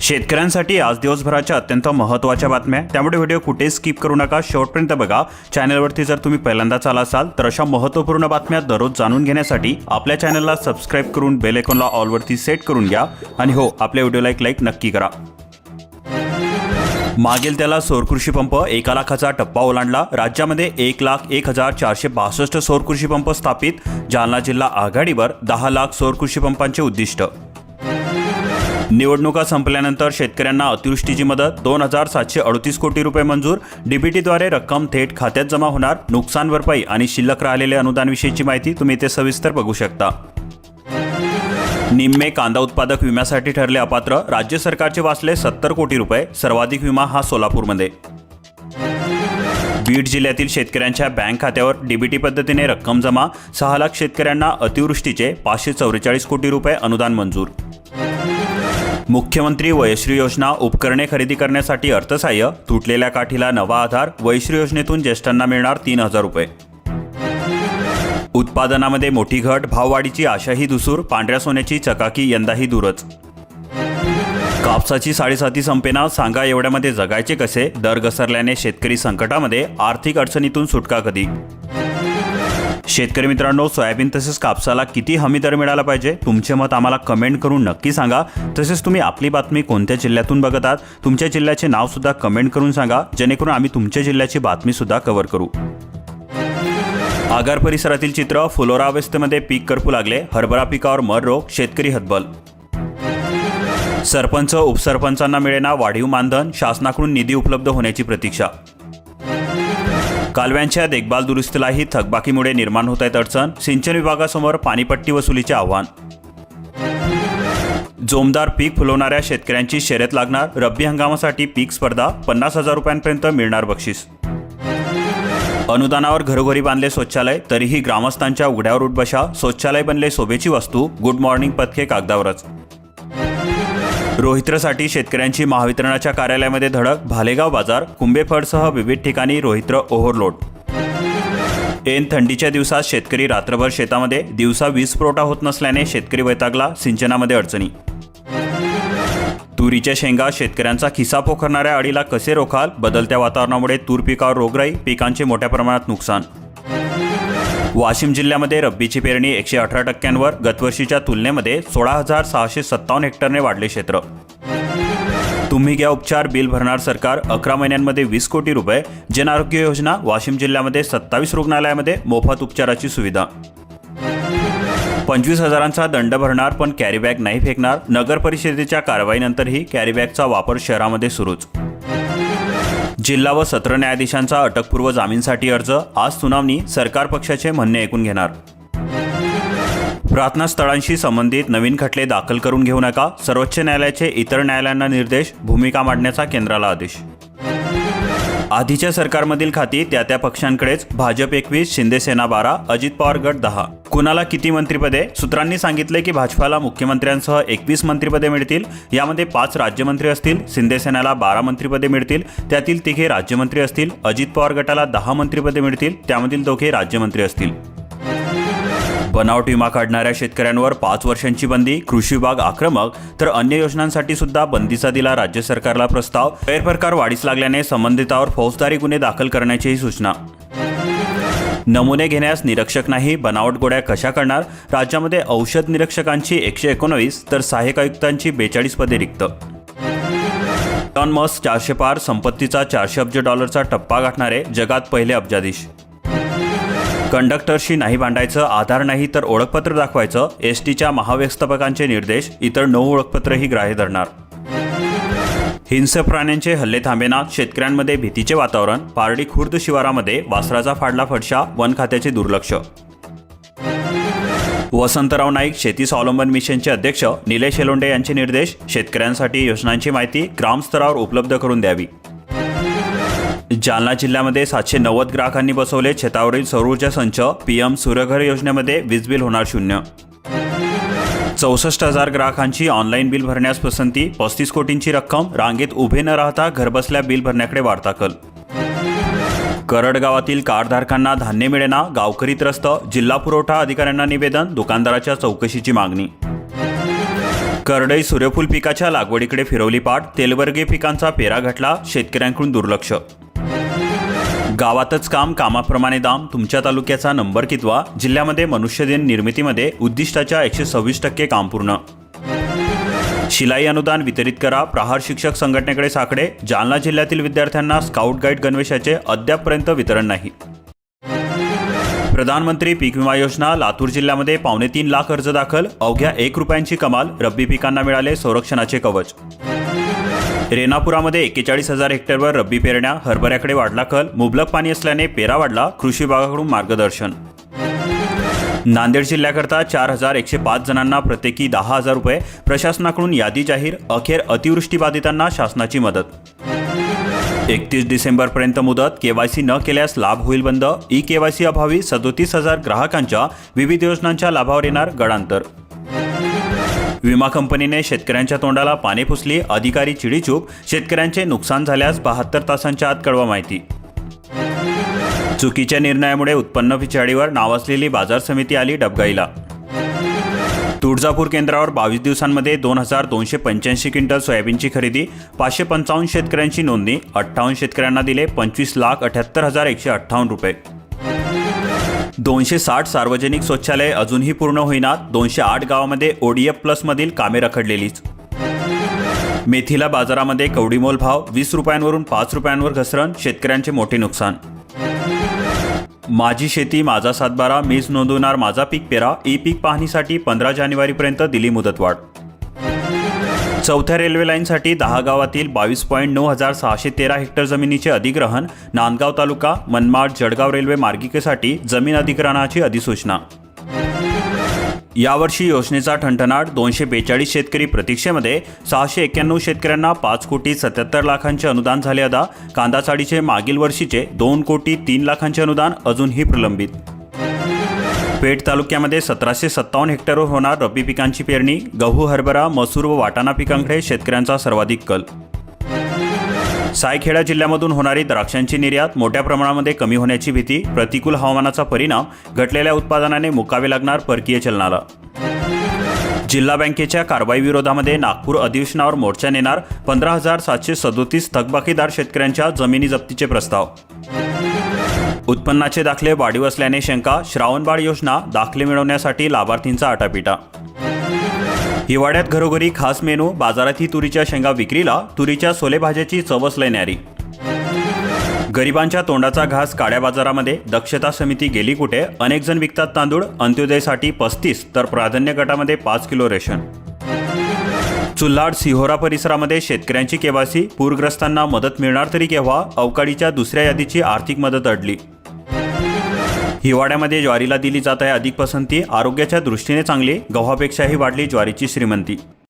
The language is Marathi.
शेतकऱ्यांसाठी आज दिवसभराच्या अत्यंत महत्त्वाच्या बातम्या, त्यामुळे व्हिडिओ कुठे स्किप करू नका, शेवटपर्यंत बघा। चॅनलवरती जर तुम्ही पहिल्यांदाच आला असाल तर अशा महत्त्वपूर्ण बातम्या दररोज जाणून घेण्यासाठी आपल्या चॅनलला सबस्क्राइब करून बेल आयकॉनला ऑल वरती सेट करून घ्या आणि हो, आपल्या व्हिडिओला एक लाईक नक्की करा। मागील त्याला सौर कृषी पंप 1 लाखाचा टप्पा ओलांडला। राज्यामध्ये 1,01,462 सौर कृषी पंप स्थापित, जालना जिल्हा आघाडीवर 10 लाख सौर कृषी पंपांचे उद्दिष्ट। निवडणुका संपल्यानंतर शेतकऱ्यांना अतिवृष्टीची मदत, 2,738 कोटी रुपये मंजूर। डीबीटीद्वारे रक्कम थेट खात्यात जमा होणार। नुकसान भरपाई आणि शिल्लक राहिलेले अनुदानविषयीची माहिती तुम्ही इथे सविस्तर बघू शकता। निम्मे कांदा उत्पादक विम्यासाठी ठरले अपात्र, राज्य सरकारचे वाचले 70 कोटी रुपये। सर्वाधिक विमा हा सोलापूरमध्ये। बीड जिल्ह्यातील शेतकऱ्यांच्या बँक खात्यावर डीबीटी पद्धतीने रक्कम जमा, 6 लाख शेतकऱ्यांना अतिवृष्टीचे 544 कोटी रुपये अनुदान मंजूर। मुख्यमंत्री वयश्री योजना, उपकरणे खरेदी करण्यासाठी अर्थसहाय्य, तुटलेल्या काठीला नवा आधार। वयश्री योजनेतून ज्येष्ठांना मिळणार 3,000 रुपये। उत्पादनामध्ये मोठी घट, भाववाढीची आशाही धुसूर, पांढऱ्या सोन्याची चकाकी यंदाही दूरच। कापसाची साडेसाती संपेना, सांगा एवढ्यामध्ये जगायचे कसे? दर घसरल्याने शेतकरी संकटामध्ये, आर्थिक अडचणीतून सुटका कधी? शेतकरी मित्रांनो, सोयाबीन तसेच कापसाला किती हमी दर मिळाला पाहिजे? तुमचे मत आम्हाला कमेंट करून नक्की सांगा। तसेच तुम्ही आपली बातमी कोणत्या जिल्ह्यातून बघत आहात, तुमच्या जिल्ह्याचे नाव सुद्धा कमेंट करून सांगा, जेणेकरून आम्ही तुमच्या जिल्ह्याची बातमी सुद्धा कव्हर करू। आगार परिसरातील चित्र, फुलोरा अवस्थेमध्ये पीक करपू लागले, हरभरा पिकावर मर रोग, शेतकरी हतबल। सरपंच उपसरपंचांना मिळेना वाढीव मानधन, शासनाकडून निधी उपलब्ध होण्याची प्रतीक्षा। कालव्यांच्या देखभाल दुरुस्तीलाही थकबाकीमुळे निर्माण होत आहेत अडचण, सिंचन विभागासमोर पाणीपट्टी वसुलीचे आव्हान। जोमदार पीक फुलवणाऱ्या शेतकऱ्यांची शर्यत लागणार, रब्बी हंगामासाठी पीक स्पर्धा, 50,000 रुपयांपर्यंत मिळणार बक्षीस। अनुदानावर घरोघरी बांधले शौचालय, तरीही ग्रामस्थांच्या उघड्यावर उठबशा, शौचालय बनले शोभेची वस्तू, गुड मॉर्निंग पथके कागदावरच। रोहित्रसाठी शेतकऱ्यांची महावितरणाच्या कार्यालयामध्ये धडक, भालेगाव बाजार, कुंभेफळसह विविध ठिकाणी रोहित्र ओव्हरलोड। ऐन थंडीच्या दिवसात शेतकरी रात्रभर शेतामध्ये, दिवसा वीज पुरवठा होत नसल्याने शेतकरी वैतागला, सिंचनामध्ये अडचणी। तुरीच्या शेंगा, शेतकऱ्यांचा खिसा पोखरणाऱ्या अडीला कसे रोखाल? बदलत्या वातावरणामुळे तूर पिकावर रोगराई, पिकांचे मोठ्या प्रमाणात नुकसान। वाशिम जिल्ह्यामध्ये रब्बीची पेरणी 118%वर, गतवर्षीच्या तुलनेमध्ये 16,657 हेक्टरने वाढले क्षेत्र। तुम्ही घ्या उपचार, बिल भरणार सरकार, 11 महिन्यांमध्ये 20 कोटी रुपये। जन आरोग्य योजना, वाशिम जिल्ह्यामध्ये 27 रुग्णालयामध्ये मोफत उपचाराची सुविधा। 25,000चा दंड भरणार पण कॅरीबॅग नाही फेकणार, नगर परिषदेच्या कारवाईनंतरही कॅरीबॅगचा वापर शहरामध्ये सुरूच। जिल्हा व सत्र न्यायाधीशांचा अटकपूर्व जामीनसाठी अर्ज, आज सुनावणी, सरकार पक्षाचे म्हणणे ऐकून घेणार। प्रार्थना स्थळांशी संबंधित नवीन खटले दाखल करून घेऊ नका, सर्वोच्च न्यायालयाचे इतर न्यायालयांना निर्देश, भूमिका मांडण्याचा केंद्राला आदेश। आधीच्या सरकारमधील खाती त्या पक्षांकडेच, भाजप 21, शिंदेसेना 12, अजित पवार गट 10। कुणाला किती मंत्रिपदे? सूत्रांनी सांगितले की भाजपाला मुख्यमंत्र्यांसह 21 मंत्रिपदे मिळतील, यामध्ये 5 राज्यमंत्री असतील, शिंदेसेनेला 12 मंत्रिपदे मिळतील, त्यातील 3 राज्यमंत्री असतील, अजित पवार गटाला 10 मंत्रिपदे मिळतील, त्यामधील 2 राज्यमंत्री असतील। बनावट विमा काढणाऱ्या शेतकऱ्यांवर 5 वर्षांची बंदी, कृषी विभाग आक्रमक, तर अन्य योजनांसाठी सुद्धा बंदीचा दिला राज्य सरकारला प्रस्ताव। गैरप्रकार वाढीस लागल्याने संबंधितावर फौजदारी गुन्हे दाखल करण्याचीही सूचना। नमुने घेण्यास निरीक्षक नाही, बनावट गोळ्या कशा करणार? राज्यामध्ये औषध निरीक्षकांची 119 तर सहाय्यक आयुक्तांची 42 पदे रिक्त। इलॉन मस्क 400 पार, संपत्तीचा $400 अब्ज टप्पा गाठणारे जगात पहिले अब्जाधीश। कंडक्टरशी नाही भांडायचं, आधार नाही तर ओळखपत्र दाखवायचं, एसटीच्या महाव्यवस्थापकांचे निर्देश, इतर 9 ओळखपत्रही ग्राह्य धरणार। हिंस्र प्राण्यांचे हल्ले थांबेना, शेतकऱ्यांमध्ये भीतीचे वातावरण, पारडी खुर्द शिवारामध्ये वासराचा फाडला फडशा, वन खात्याचे दुर्लक्ष। वसंतराव नाईक शेती स्वावलंबन मिशनचे अध्यक्ष निलेश एलोंडे यांचे निर्देश, शेतकऱ्यांसाठी योजनांची माहिती ग्रामस्तरावर उपलब्ध करून द्यावी। जालना जिल्ह्यामध्ये 790 ग्राहकांनी बसवले छतावरील सौर ऊर्जा संच, पीएम सूर्यघर योजनेमध्ये वीज बिल होणार 0। 64,000 ग्राहकांची ऑनलाईन बिल भरण्यास पसंती, 35 कोटींची रक्कम, रांगेत उभे न राहता घरबसल्या बिल भरण्याकडे वाढता कल। करड गावातील कार्डधारकांना धान्य मिळेना, गावकरी त्रस्त, जिल्हा पुरवठा अधिकाऱ्यांना निवेदन, दुकानदाराच्या चौकशीची मागणी। करडई सूर्यफूल पिकाच्या लागवडीकडे फिरवली पाठ, तेलवर्गीय पिकांचा पेरा घटला, शेतकऱ्यांकडून दुर्लक्ष. गावातच काम, कामाप्रमाणे दाम, तुमच्या तालुक्याचा नंबर कितवा? जिल्ह्यामध्ये मनुष्यदिन निर्मितीमध्ये उद्दिष्टाच्या 126% काम पूर्ण. शिलाई अनुदान वितरित करा, प्रहार शिक्षक संघटनेकडे साकडे. जालना जिल्ह्यातील विद्यार्थ्यांना स्काउट गाईड गणवेशाचे अद्यापपर्यंत वितरण नाही. प्रधानमंत्री पीक विमा योजना, लातूर जिल्ह्यामध्ये 3.25 लाख अर्ज दाखल, अवघ्या 1 रुपयांची कमाल, रब्बी पिकांना मिळाले संरक्षणाचे कवच. रेणापुरामध्ये 41,000 हेक्टरवर रब्बी पेरण्या, हरभऱ्याकडे वाढला कल, मुबलक पाणी असल्याने पेरा वाढला, कृषी विभागाकडून मार्गदर्शन. नांदेड जिल्ह्याकरता 4,105 जणांना प्रत्येकी 10,000 रुपये, प्रशासनाकडून यादी जाहीर, अखेर अतिवृष्टीबाधितांना शासनाची मदत. 31 डिसेंबरपर्यंत मुदत, केवायसी न केल्यास लाभ होईल बंद. ई केवायसी अभावी 37,000 ग्राहकांच्या विविध योजनांच्या लाभावर येणार गडांतर. विमा कंपनीने शेतकऱ्यांच्या तोंडाला पाने पुसली, अधिकारी चिडीचूप, शेतकऱ्यांचे नुकसान झाल्यास 72 तासांच्या आत कळवा माहिती. चुकीच्या निर्णयामुळे उत्पन्न पिछाडीवर नावाजलेली बाजार समिती आली डबघाईला. तुळजापूर केंद्रावर 22 दिवसांमध्ये 2,285 क्विंटल सोयाबीनची खरेदी, 555 शेतकऱ्यांची नोंदणी, 58 शेतकऱ्यांना दिले 25,78,158 रुपये. 260 सार्वजनिक शौचालय अजूनही पूर्ण होईनात, 208 गावामध्ये ODF प्लसमधील कामे रखडलेलीच. मेथीला बाजारामध्ये कवडीमोल भाव, 20 रुपयांवरून 5 रुपयांवर घसरण, शेतकऱ्यांचे मोठे नुकसान. माझी शेती माझा सातबारा, मीच नोंदवणार माझा पीक पेरा, ई पीक पाहणीसाठी 15 जानेवारीपर्यंत दिली मुदतवाढ. चौथ्या रेल्वे लाईनसाठी 10 गावातील 22,9,613 हेक्टर जमिनीचे अधिग्रहण, नांदगाव तालुका, मनमाड, जळगाव रेल्वे मार्गिकेसाठी जमीन अधिग्रहणाची अधिसूचना. यावर्षी योजनेचा ठणठणाट, 242 शेतकरी प्रतीक्षेमध्ये, 691 शेतकऱ्यांना 5,77 लाखांचे अनुदान झाले अदा. कांदा साडीचे मागील वर्षीचे 2,03 लाखांचे अनुदान अजूनही प्रलंबित. पेठ तालुक्यामध्ये 1,757 हेक्टरवर होणार रब्बी पिकांची पेरणी, गहू, हरभरा, मसूर व वाटाणा पिकांकडे शेतकऱ्यांचा सर्वाधिक कल. सायखेडा जिल्ह्यामधून होणारी द्राक्षांची निर्यात मोठ्या प्रमाणामध्ये कमी होण्याची भीती, प्रतिकूल हवामानाचा परिणाम, घटलेल्या उत्पादनाने मुकावे लागणार परकीय चलनाला. जिल्हा बँकेच्या कारवाई विरोधामध्ये नागपूर अधिवेशनावर मोर्चा नेणार, 15,737 थकबाकीदार शेतकऱ्यांच्या जमिनी जप्तीचे प्रस्ताव. उत्पन्नाचे दाखले वाढीव असल्याने शंका, श्रावणबाळ योजना दाखले मिळवण्यासाठी लाभार्थींचा आटापिटा. हिवाळ्यात घरोघरी खास मेनू, बाजारातही तुरीच्या शेंगा विक्रीला, तुरीच्या सोले भाज्याची चवच लय न्यारी. गरिबांच्या तोंडाचा घास काळ्या बाजारामध्ये, दक्षता समिती गेली कुठे? अनेक जण विकतात तांदूळ, अंत्योदयसाठी 35 तर प्राधान्य गटामध्ये 5 किलो रेशन. चुल्हाड सिहोरा परिसरामध्ये शेतकऱ्यांची केवायसी, पूरग्रस्तांना मदत मिळणार तरी केव्हा? अवकाळीच्या दुसऱ्या यादीची आर्थिक मदत अडली. हिवाळ्यामध्ये ज्वारीला दिली जात आहे अधिक पसंती, आरोग्याच्या दृष्टीने चांगली, गव्हापेक्षाही वाढली ज्वारीची श्रीमंती.